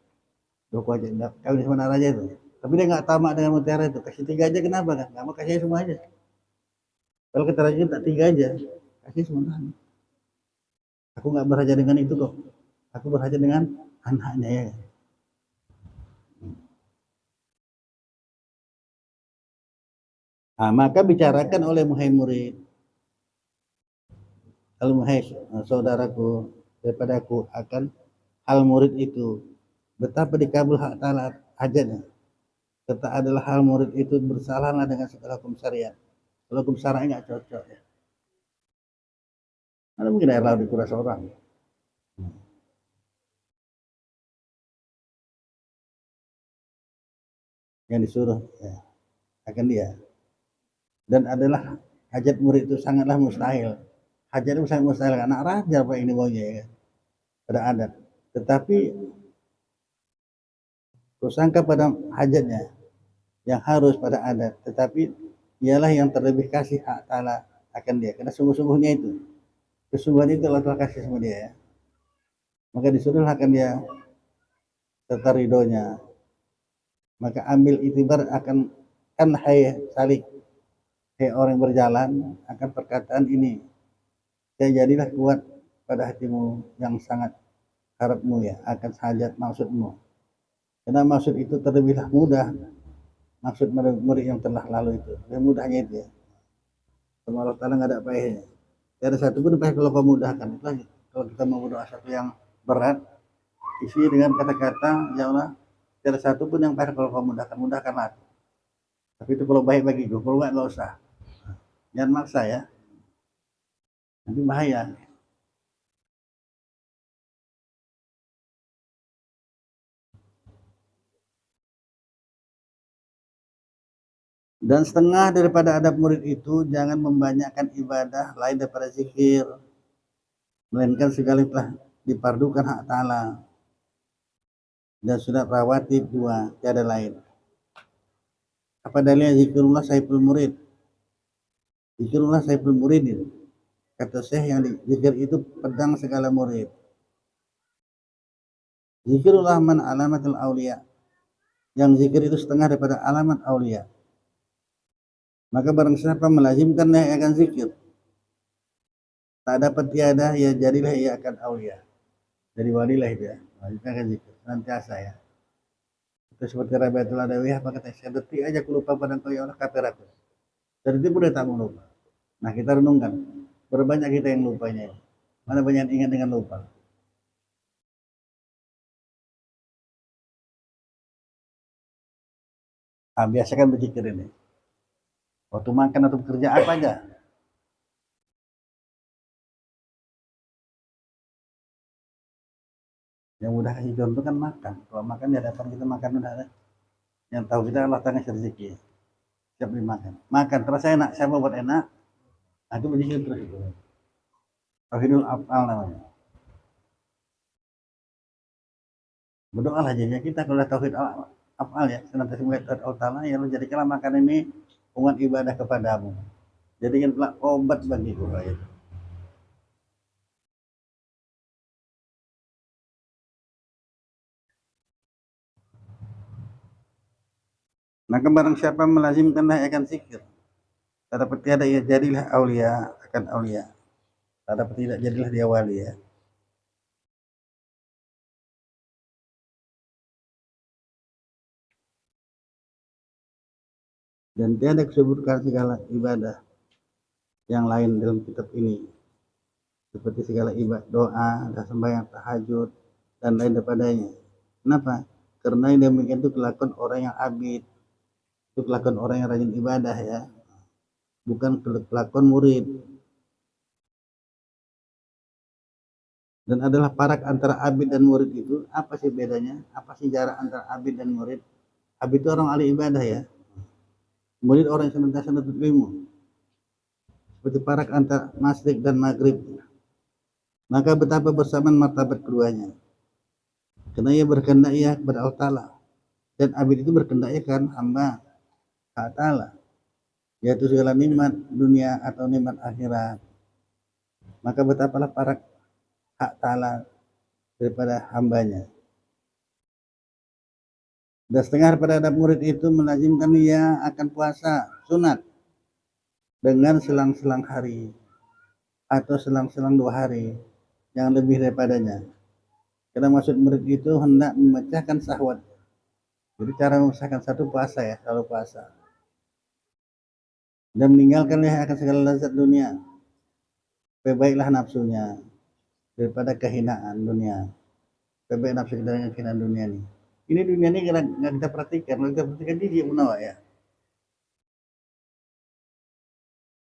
Aku aja kawin sama raja itu. Tapi dia nggak tamak dengan mutiara itu. Kasih 3 aja kenapa kan? Nggak mau kasih semua aja. Kalau kata raja tak 3 aja, kasih semua. Aku nggak berhaja dengan itu kok. Aku berhaja dengan anaknya ya. Nah, maka bicarakan oleh muhai murid, kalau muhai saudaraku daripada aku akan hal murid itu, betapa dikabul hak ta'ala hajatnya. Serta adalah hal murid itu bersalahlah dengan segala hukum syariat. Kalau hukum syariat nggak cocok ya. Ada mungkin air laut dikuras orang. Yang disuruh ya, akan dia. Dan adalah hajat murid itu sangatlah mustahil. Hajat itu sangat mustahil. Anak raja apa ini maunya ya. Pada adat. Tetapi kusangka pada hajatnya. yang harus pada adat, tetapi ialah yang terlebih kasih hak ta'ala akan dia, karena sungguh-sungguhnya itu, kesungguhan itu Allah Ta'ala kasih sama dia ya. Maka disuruh akan dia serta ridhonya. Maka ambil itibar akan, kan hai salik, hai orang berjalan, akan perkataan ini, ya jadilah kuat pada hatimu yang sangat harapmu ya, akan hajat maksudmu. Karena maksud itu terlebihlah mudah, maksud murid yang telah lalu itu, lebih mudahnya itu ya. Sama Allah Ta'ala nggak ada payahnya. Tidak ada satu pun payah kalau kau mudahkan. Itu aja. Kalau kita mau berdoa satu yang berat, isi dengan kata-kata, ya Allah, tidak ada satu pun yang payah kalau kau mudahkan, mudahkanlah. Tapi itu kalau baik bagiku, kalau nggak usah. Jangan maksa ya, nanti bahaya. Dan setengah daripada adab murid itu, jangan membanyakkan ibadah lain daripada zikir, melainkan segala telah dipardukan hak ta'ala, dan sunat rawatib 2, tiada lain. Apa dalilnya? Zikrullah saiful murid. Zikrullah saiful muridin. Kata Syekh, yang zikir itu pedang segala murid. Zikrullah man alamatul aulia. Yang zikir itu setengah daripada alamat aulia. Maka barang siapa melazimkannya akan zikir, tak dapat tiada, ya jadilah ia akan aulia. Jadi walilah itu ya. Wajibkan akan zikir senantiasa ya. Itu seperti Rabiatul Adawiyah, apa kata saya, detik aja aku lupa pada engkau ya Allah, kafir aku. Detik boleh tak mau lupa. Nah kita renungkan, berbanyak kita yang lupanya. Mana banyak ingat dengan lupa. Nah, biasakan berzikir ini. Waktu makan atau bekerja apa aja. Yang mudah kasih contoh kan makan. Kalau makan di hadapan kita makan udah ada. Yang tahu kita Allah Ta'ala ngasih rezeki. Siap dimakan. Makan terasa enak. Siapa buat enak? Nah, itu berzikir terus itu. Tauhidul af'al namanya. Berdoalah jadinya kita kalau udah tauhid af'al ya, senantiasa melihat Allah Ta'ala, ya lu jadikanlah makan ini penguat ibadah kepadamu. Jadikanlah obat bagiku kayak itu. Maka barang siapa melazimkanlah akan zikir, tak dapat tiada ia jadilah aulia akan aulia. Tak dapat tidak jadilah dia wali ya. Dan tiada kesebutan segala ibadah yang lain dalam kitab ini, seperti segala ibadah doa, dan sembahyang, tahajud, dan lain daripadanya. Kenapa? Karena yang demikian itu kelakuan orang yang abid, itu kelakuan orang yang rajin ibadah ya, bukan kelakuan murid. Dan adalah parak antara abid dan murid itu, apa sih bedanya? Apa sih jarak antara abid dan murid? Abid itu orang ahli ibadah ya, murid orang yang senantiasa menuntut ilmu, seperti parak antara masyrik dan maghrib. Maka betapa bersamaan martabat keduanya, karena ia berkehendak ia kepada Allah Ta'ala, dan abid itu berkehendak kan hamba hak Ta'ala, yaitu segala nikmat dunia atau nikmat akhirat. Maka betapalah parak hak Ta'ala daripada hambanya. Dan setengah pada adab murid itu melazimkan ia akan puasa sunat dengan selang-selang hari atau selang-selang 2 hari yang lebih daripadanya. Karena maksud murid itu hendak memecahkan syahwat. Jadi cara memecahkan satu puasa ya, selalu puasa. Dan meninggalkanlah akan segala lezat dunia. Perbaiklah nafsunya daripada kehinaan dunia. Perbaik nafsu kita dengan kehinaan dunia ini. Ini dunia ini nggak kita perhatikan. Kalau kita perhatikan dia menawa ya.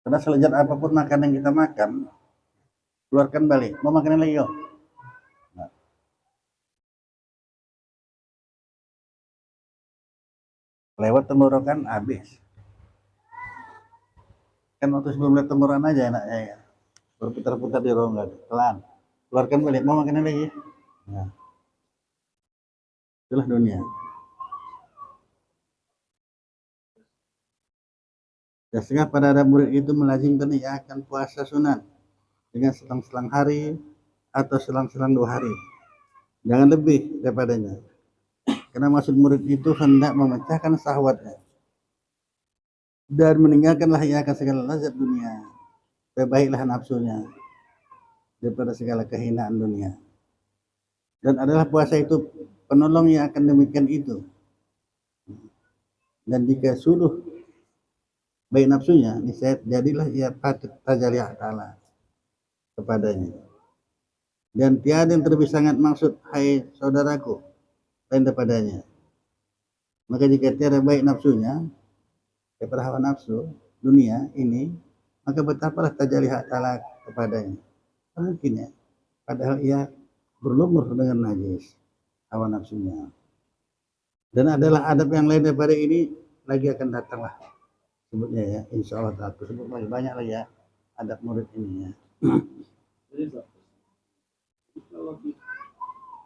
Karena selezat apapun makanan yang kita makan, keluarkan balik. Mau makan lagi yuk. Nah. Lewat tenggorokan habis. Kan waktu sebelum lihat tenggorokan aja enaknya ya. Berputar-putar di rongga, pelan. Keluarkan balik. Mau makan lagi. Nah. Itulah dunia. Dan sehingga pada ada murid itu melazimkan akan puasa sunat dengan selang-selang hari atau selang-selang 2 hari. Jangan lebih daripadanya. Karena maksud murid itu hendak memecahkan syahwatnya dan meninggalkanlah ia akan segala lazat dunia. Baiklah nafsunya daripada segala kehinaan dunia. Dan adalah puasa itu penolong yang akan demikian itu. Dan jika suluh baik nafsunya, niscaya jadilah ia patut tajalli ta'ala kepadanya. Dan tiada yang terlebih sangat maksud, hai saudaraku, lain daripadanya. Maka jika tiada baik nafsunya daripada hawa nafsu dunia ini, maka betapalah tajalli ta'ala kepadanya. Mungkin ya, padahal ia berlumur dengan najis hawa nafsunya. Dan adalah adab yang lain daripada ini lagi akan datanglah sebutnya ya, insya Allah aku sebut lagi banyak lagi ya adab murid ini ya. Jadi kalau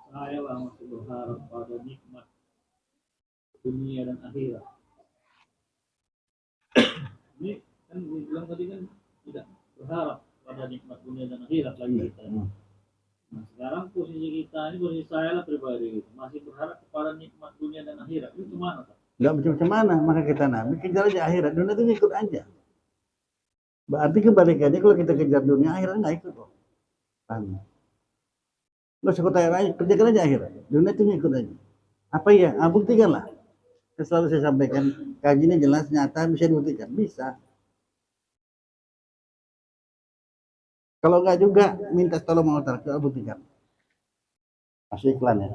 saya lah masih berharap pada nikmat dunia dan akhirat. Ini kan bilang tadi kan tidak berharap pada nikmat dunia dan akhirat lagi kita. Nah, sekarang posisi kita ini, posisi saya lah pribadi gitu, masih berharap kepada nikmat dunia dan akhirat. Itu kemana Pak? Enggak macam mana, maka kita nabi kejar aja akhirat, dunia itu ikut aja. Berarti kebalikannya kalau kita kejar dunia, akhirat nggak ikut kok. Nggak usah kota aja, kerjakan aja akhirat, dunia itu ikut aja. Apa ya? Buktikan lah. Selalu saya sampaikan, kajinya jelas, nyata, bisa dibuktikan, bisa. Kalau enggak juga, minta tolong Allah Ta'ala, buktikan. Masih iklan ya.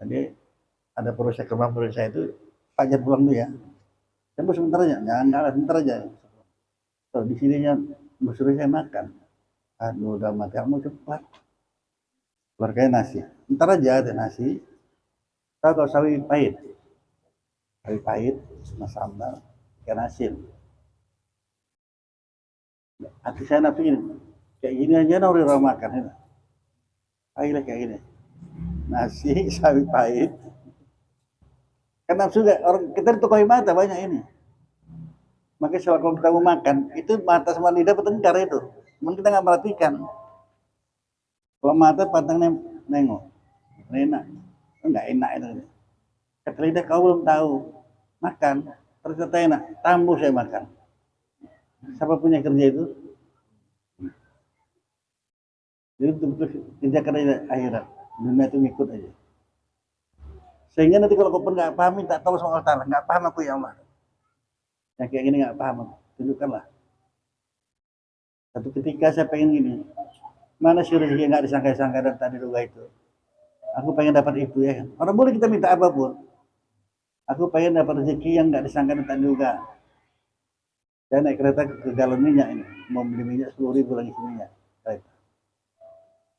Jadi ada perusahaan kembang perusahaan itu, Pak Jan pulang dulu ya. Tunggu sebentar aja, jangan kalah, sebentar aja. So, di sininya musuh saya makan. Aduh, udah mati, kamu cepat. Keluarganya nasi. Ntar aja ada nasi. Tahu kalau sawi pahit. Sawi pahit, sama sambal, ikan asin. Hati saya nafsu ini. Kayak gini aja orang makan. Ya. Ayolah kayak gini. Nasi, sawi pahit. Kan nafsu gak, orang kita tuh mata banyak ini. Makanya kalau kita mau makan, itu mata sama lidah bertengkar itu. Cuman kita nggak perhatikan. Kalau mata pantang nengok, enak, nggak enak itu. Kata lidah kau belum tahu, makan, ternyata enak, tambah saya makan. Siapa punya kerja itu? Jadi betul-betul kerjakan aja akhirat, dunia itu ngikut aja. Sehingga nanti kalau kau pun nggak paham, tak tahu sama Allah Ta'ala, nggak paham aku ya Allah. Yang kayak gini nggak paham, tunjukkanlah. Satu ketika saya pengen gini, mana sih rezeki yang nggak disangka-sangka dan tak diduga itu. Aku pengen dapat itu ya. Orang boleh kita minta apapun. Aku pengen dapat rezeki yang nggak disangka dan tak diduga. Saya naik kereta ke galon minyak ini, mau beli minyak 10.000 lagi minyak. Kereta.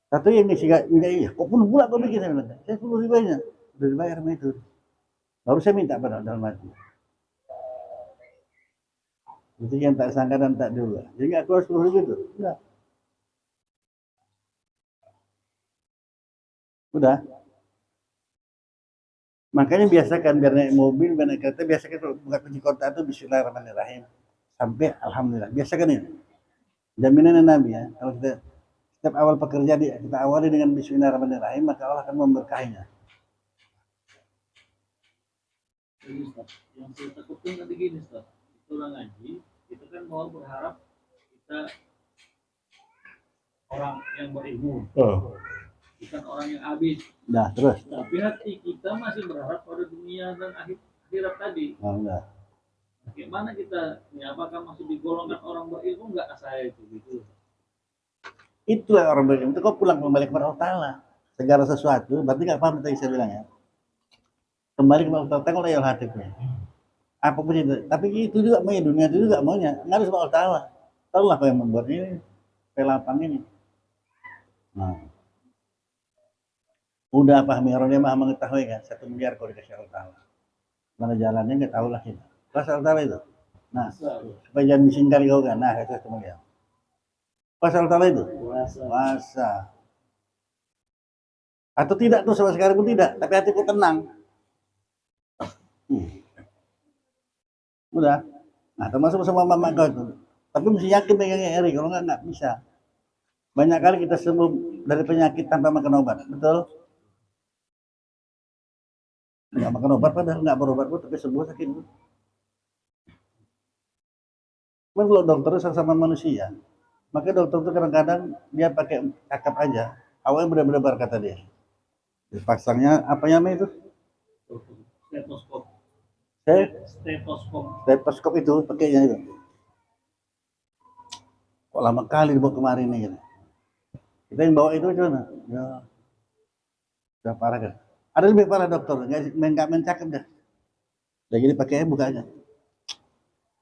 Satu yang ngisi minyak iya, kok pun pula kau bikin saya bilang, saya 10.000 aja, udah dibayar sama itu. Baru saya minta pada dalam hati. Rezeki yang tak sangka dan tak diduga. Jadi aku harus 10.000 itu, enggak. Udah. Makanya biasakan biar naik mobil, biar naik kereta, biasakan kalau buka kunci kontak itu Bismillahirrahmanirrahim. Sampai Alhamdulillah. Biasakan ini. Jaminan Nabi ya. Kalau kita setiap awal pekerjaan kita awali dengan Bismillahirrahmanirrahim, maka Allah akan memberkahinya. Jadi Ustaz, yang saya takutkan nanti gini Ustaz, kita orang ngaji, kita kan mau berharap kita orang yang berilmu. Bukan orang yang habis. Nah, terus. Tapi hati kita masih berharap pada dunia dan akhirat tadi. Oh, enggak. Bagaimana kita, ya, apakah masih digolongkan orang berilmu enggak saya itu gitu? Itulah orang berilmu. Itu kau pulang kembali kepada Allah Ta'ala. Segala sesuatu, berarti nggak paham tadi saya bilang ya. Kembali kepada Allah Ta'ala, kalau ya hatinya. Apapun itu. Tapi itu juga maunya, dunia itu juga maunya. Nggak harus Allah Ta'ala. Tahu lah apa yang membuat ini, pelapang ini. Nah. Udah pahami orang dia maha mengetahui kan 1 miliar kalau dikasih Allah Ta'ala. Mana jalannya nggak tahu lah kita. Pas Allah Ta'ala itu. Nah, supaya jangan bising kali kau kan. Nah, itu 1 miliar. Pas Allah Ta'ala itu. Puasa. Atau tidak tuh sama sekali pun tidak. Tapi hatiku tenang. Udah. Nah, termasuk sama mama kau itu. Tapi mesti yakin pegangnya Eri, kalau nggak bisa. Banyak kali kita sembuh dari penyakit tanpa makan obat, betul? Nggak makan obat padahal nggak berobat pun, tapi sembuh sakit. Cuman kalau dokter sama manusia, makanya dokter itu kadang-kadang dia pakai cakap aja. Awalnya benar-benar kata dia. Dipasangnya apa namanya itu? Stetoskop. Eh, Stetoskop. stetoskop itu pakainya itu. Kok lama kali dibawa kemarin nih gitu. Kita yang bawa itu cuma, ya, udah parah kan. Ada lebih parah dokter, nggak mencakap dah. Udah gini pakainya buka aja.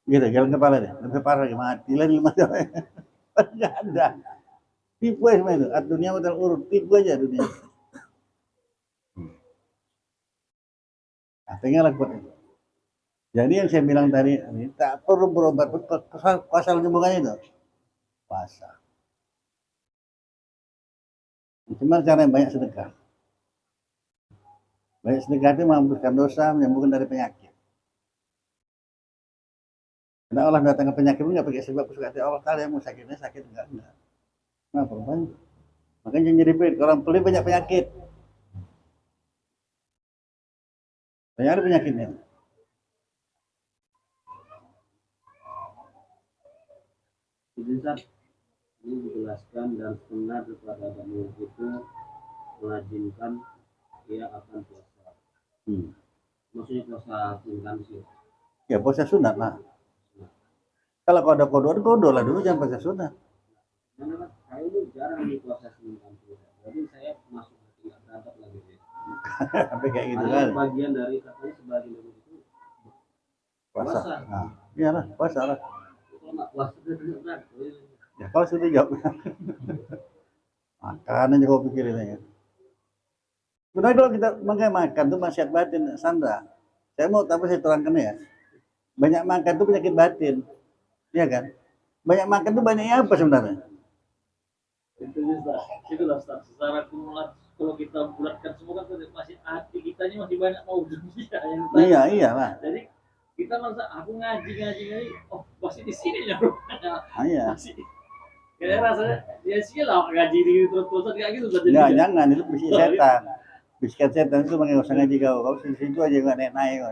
Gitu, jalan kepala deh. Lebih parah lagi, mati lah di mata. Nggak ada. Tipu aja itu. Dunia modal urut, tipu aja dunia. Artinya lakukan itu. Jadi yang saya bilang tadi, tak perlu berobat. Pasal hubungannya itu. Puasa. Cuma cara yang banyak sedekah. Banyak sedekah itu menghapuskan dosa, menyembuhkan dari penyakit. Karena Allah datang ke penyakit itu nggak pakai sebab kesukaan Allah Taala yang mau sakitnya sakit enggak. Nah, perempuan. Makanya jangan jadi pelit. Orang pelit banyak penyakit. Banyak ada penyakitnya. Jadi Ustaz, ini dijelaskan dan benar kepada Bani itu melajinkan dia akan puasa. Maksudnya puasa sunat sih. Ya puasa sunat lah. Kalau kau ada kodo lah dulu, jangan puasa sunat. Karena saya ini jarang di puasa sunat. Jadi saya masuk tidak beradab lagi. Sampai kayak gitu kan. kan. Bagian dari katanya sebagian dari itu Puasa. Nah, iyalah puasa lah. Kalau nggak puasa itu berat. Ya kalau sudah jawab. Makan aja kau pikirin aja. Sebenarnya kalau kita makan tuh maksiat batin, Sandra. Saya mau tapi saya terangkan ya. Banyak makan tuh penyakit batin. Iya kan? Banyak makan tuh banyaknya apa sebenarnya? Itulah Ustaz. Secara kumulatif kalau kita bulatkan semua kan masih hati kitanya masih banyak mau dunia yang Iya, iyalah. Jadi kita masa aku ngaji, oh masih di sini ya. Iya. Masih. Kayak rasanya ya sih lah ngaji di terus kayak gitu Ustaz. Enggak, jangan itu bisikan setan. Bisikan setan itu makanya usah ngaji kau. Kau di situ aja enggak naik-naik kau.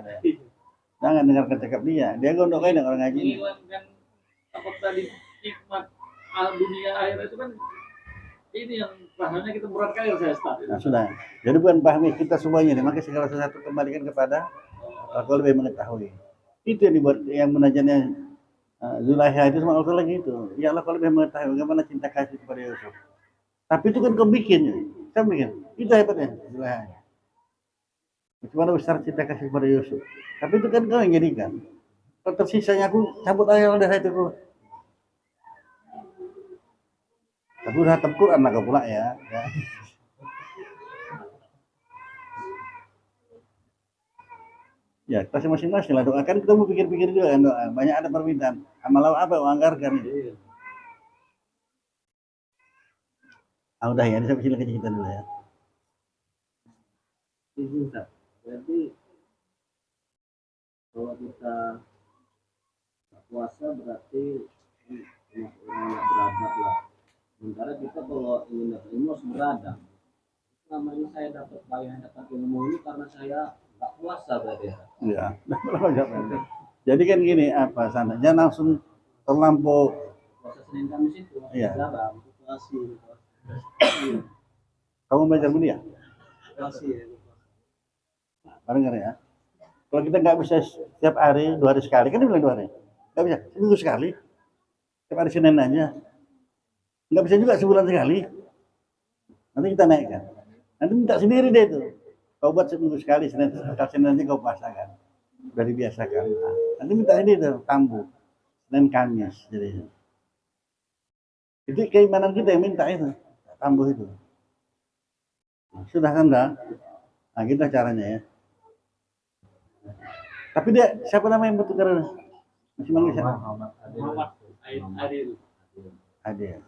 Jangan dengarkan cakap dia. Dia gondok kain orang ngaji. Menghilangkan apa tadi hikmat dunia akhirat itu kan ini yang pahamnya kita berat kali saya Ustaz. Nah, sudah. Jadi bukan pahami kita semuanya nih. Maka segala sesuatu kembalikan kepada kau lebih mengetahui. Itu yang dibuat yang menajannya Zulaiha itu sama Allah lagi itu. Ya Allah kau lebih mengetahui bagaimana cinta kasih kepada Yusuf. Tapi itu kan kau bikin. Saya bikin. Itu hebatnya Zulaiha. Bagaimana besar cinta kasih kepada Yusuf. Tapi itu kan kau yang jadikan. Kalau tersisanya aku cabut aja udah itu dulu. Tapi udah hatam Quran lah kau pula ya. Ya, kita masing-masing lah doakan, kita mau pikir-pikir juga kan doa. Banyak ada permintaan. Amal apa yang anggarkan itu. Udah ya, ini sampai sini kita dulu ya. Jadi kalau kita puasa berarti orang yang beradab lah. Sementara kita kalau ingin dapat ilmu harus beradab. Namanya saya dapat bayar dapat ilmu ini karena saya nggak puasa berarti ya. Iya. Jadi kan gini apa sana, jangan langsung terlampau Puasa Senin Kamis itu. Iya. Puasa. Kamu belajar dia? Bareng ya. Kalau kita nggak bisa setiap hari, 2 hari sekali, kan dia bilang 2 hari. Nggak bisa, seminggu sekali. Setiap hari Senin aja. Nggak bisa juga sebulan sekali. Nanti kita naikkan. Nanti minta sendiri deh itu. Kau buat seminggu sekali, Senin nanti kau pasakan. Udah dibiasakan. Nah, nanti minta sendiri tuh, tambuh. Senin Kamis. Jadi itu keimanan kita yang minta itu. Tambuh itu. Nah, sudah kan dah? Nah kita caranya ya. Tapi dia siapa nama yang betul karena masih manggil siapa? Muhammad Adil. Adil.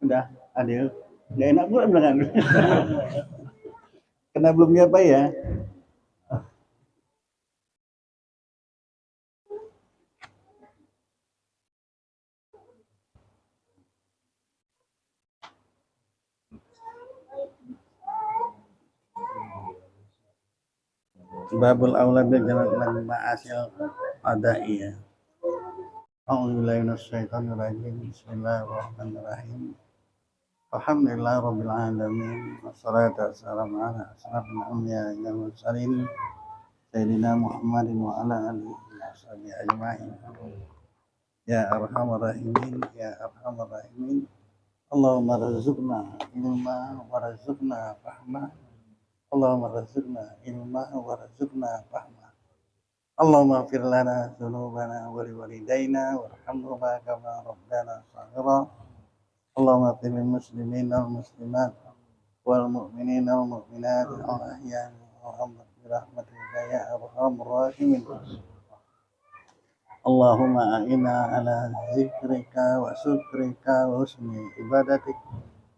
Udah Adil. Gak enak pula bilang Adil. Kena belum apa ya? babul aulad bil jalan ma'asil adaiyah. A'udzubillahi minasyaitonir rajim. Bismillahirrahmanirrahim. Alhamdulillah rabbil alamin. Wassalatu wassalamu ala asyrafil anbiya'i wal mursalin sayyidina Muhammadin wa ala alihi washabihi ajma'in. Ya arhamar rahimin, ya arhamar rahimin. Allahumma rzuqna ilma warzuqna fahma. Allahumma rzuqna ilma warzuqna fahma. Allahumma ighfir lana dzunubana wa liwalidayna warhamhuma kama rabbana shaghira. Allahumma ighfir lil muslimina wal muslimat wal mu'minina wal mu'minat al ahya'i wal amwat bi rahmatika ya arhamar rahimin. Allahumma a'inna ala zikrika wa syukrika wa husni ibadatik.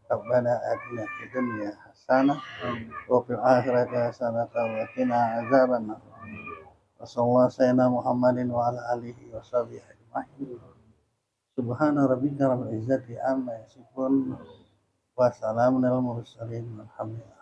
Rabbana atina fid dunya hasanah wa fil akhirati hasanah wa qina azabannar. Wassallallahu sayyidina Muhammadin wa ala alihi wa sahbihi ajma'in. Subhana rabbika rabbil izzati amma yasifun wa salamun alal mursalin walhamdulillah.